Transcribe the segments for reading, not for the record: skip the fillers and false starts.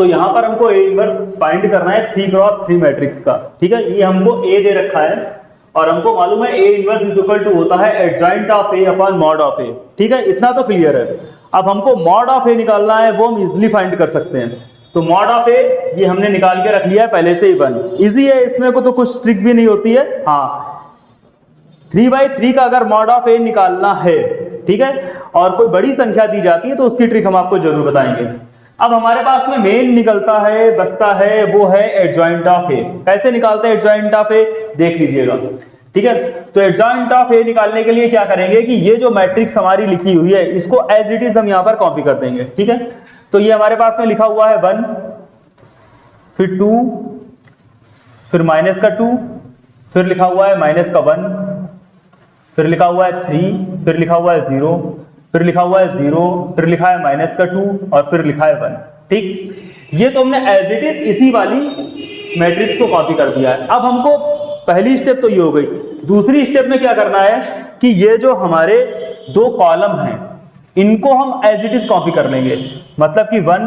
तो यहाँ पर हमको ए इनवर्स फाइंड करना है 3x3 मैट्रिक्स का, ठीक है। ये हमको ए दे रखा है और हमको मालूम है A inverse is equal to होता है adjoint of A upon mod of A, ठीक है। इतना तो क्लियर है। अब हमको मॉड ऑफ ए निकालना है, वो हम इजिली फाइंड कर सकते हैं। तो मॉड ऑफ ए ये हमने निकाल के रख लिया है पहले से ही 1, इजी है, इसमें को तो कुछ ट्रिक भी नहीं होती है। हाँ, 3/3 का अगर मॉड ऑफ ए निकालना है, ठीक है, और कोई बड़ी संख्या दी जाती है तो उसकी ट्रिक हम आपको जरूर बताएंगे। अब हमारे पास में मेन निकलता है, बचता है, वो है एडजॉइंट ऑफ ए। कैसे निकालते हैं एडजॉइंट ऑफ ए, देख लीजिएगा, ठीक है। तो एडजॉइंट ऑफ ए निकालने के लिए क्या करेंगे कि ये जो मैट्रिक्स हमारी लिखी हुई है इसको एज इट इज हम यहां पर कॉपी कर देंगे, ठीक है। तो ये हमारे पास में लिखा हुआ है 1, फिर 2, फिर माइनस का 2, फिर लिखा हुआ है माइनस का 1, फिर लिखा हुआ है 3, फिर लिखा हुआ है 0, फिर लिखा हुआ है 0, फिर लिखा है माइनस का 2 और फिर लिखा है 1, ठीक। ये तो हमने एज इट इज इसी वाली मैट्रिक्स को कॉपी कर दिया है। अब हमको पहली स्टेप तो ये हो गई। दूसरी स्टेप में क्या करना है कि ये जो हमारे दो कॉलम हैं इनको हम एज इट इज कॉपी कर लेंगे, मतलब कि 1,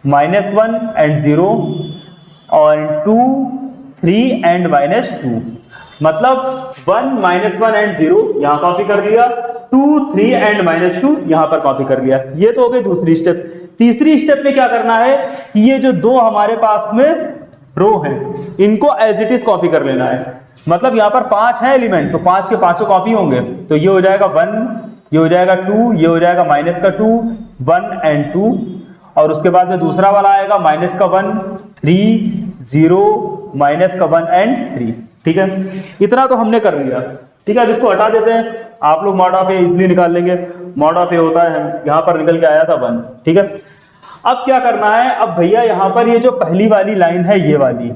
-1 एंड 0 और 2, 3 एंड -2, मतलब 1, -1 एंड 0 यहां कॉपी कर लिया, 2, 3 एंड -2 यहां पर कॉपी कर लिया। ये तो हो गई दूसरी स्टेप। तीसरी स्टेप में क्या करना है कि ये जो दो हमारे पास में रो है इनको एज इट इज कॉपी कर लेना है। मतलब यहां पर 5 है एलिमेंट, तो 5 के 5 कॉपी होंगे। तो ये हो जाएगा 1, ये हो जाएगा 2, ये हो जाएगा -2, 1 एंड 2, और उसके बाद में दूसरा वाला आएगा -1, 3, 0, -1 एंड 3, ठीक है। इतना तो हमने कर लिया, ठीक है। अब इसको हटा देते हैं, आप लोग मॉड ऑफ ए इजिली निकाल लेंगे। मॉड ऑफ ए होता है, यहां पर निकल के आया था 1, ठीक है। अब क्या करना है, अब भैया यहां पर ये जो पहली वाली लाइन है ये वाली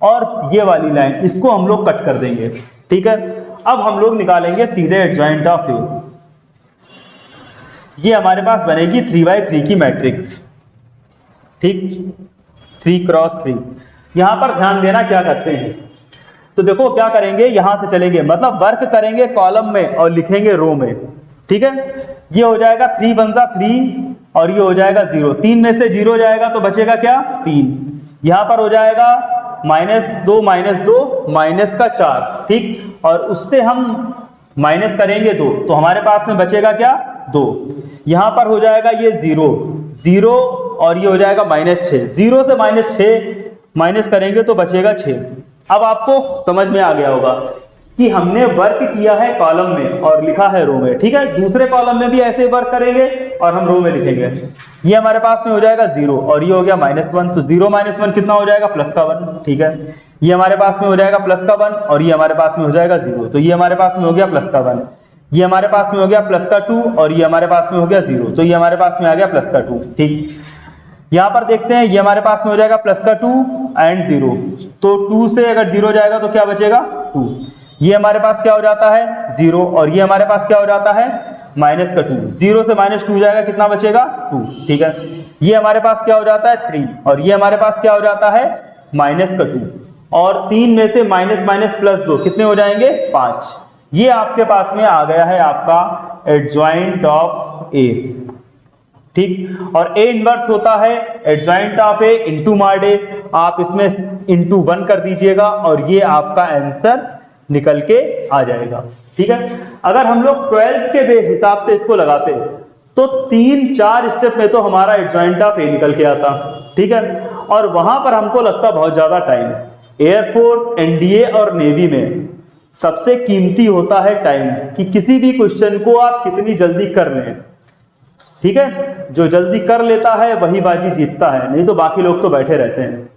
और ये वाली लाइन, इसको हम लोग कट कर देंगे, ठीक है। अब हम लोग निकालेंगे सीधे एडजॉइंट ऑफ ए। ये हमारे पास बनेगी 3/3 की मैट्रिक्स, ठीक, 3x3। यहां पर ध्यान देना क्या करते हैं, तो देखो क्या करेंगे, यहां से चलेंगे, मतलब वर्क करेंगे कॉलम में और लिखेंगे रो में, ठीक है। ये हो जाएगा 3 × 3 और ये हो जाएगा 0, 3 में से 0 जाएगा तो बचेगा क्या, 3। यहां पर हो जाएगा -2, -4, ठीक, और उससे हम माइनस करेंगे 2 तो हमारे पास में बचेगा क्या, 2। यहां पर हो जाएगा ये 0 और ये हो जाएगा -6, 0 से -6 माइनस करेंगे तो बचेगा 6। अब आपको समझ में आ गया होगा कि हमने वर्क किया है कॉलम में और लिखा है रो में, ठीक है। दूसरे कॉलम में भी ऐसे वर्क करेंगे और हम रो में लिखेंगे। ये हमारे पास में हो जाएगा 0 और ये हो गया -1, तो 0 - 1 कितना हो जाएगा, +1, ठीक है। ये हमारे पास में हो जाएगा +1 और ये हमारे पास में हो जाएगा 0, तो ये हमारे पास में हो गया +1। ये हमारे पास में हो गया +2 और ये हमारे पास में हो गया 0, तो ये हमारे पास में आ गया +2, ठीक। यहां पर देखते हैं, ये हमारे पास में हो जाएगा +2 एंड 0, तो 2 से अगर 0 जाएगा तो क्या बचेगा, 2। ये हमारे पास क्या हो जाता है, 0, और ये हमारे पास क्या हो जाता है, -2। 0 से -2 जाएगा, कितना बचेगा, 2, ठीक है। ये हमारे पास क्या हो जाता है, 3, और ये हमारे पास क्या हो जाता है, -2, और 3 में से -+2 कितने हो जाएंगे, 5। ये आपके पास में आ गया है आपका एडजॉइंट ऑफ ए, ठीक। और ए इनवर्स होता है adjoint of A into mod A. आप इसमें इंटू 1 कर दीजिएगा और ये आपका आंसर निकल के आ जाएगा, ठीक है। अगर हम लोग 12th के हिसाब से इसको लगाते तो 3-4 स्टेप में तो हमारा एडजॉइंट ऑफ ए निकल के आता, ठीक है। और वहां पर हमको लगता बहुत ज्यादा टाइम। एयरफोर्स, एनडीए और नेवी में सबसे कीमती होता है टाइम, कि किसी भी क्वेश्चन को आप कितनी जल्दी कर लें, ठीक है। जो जल्दी कर लेता है वही बाजी जीतता है, नहीं तो बाकी लोग तो बैठे रहते हैं।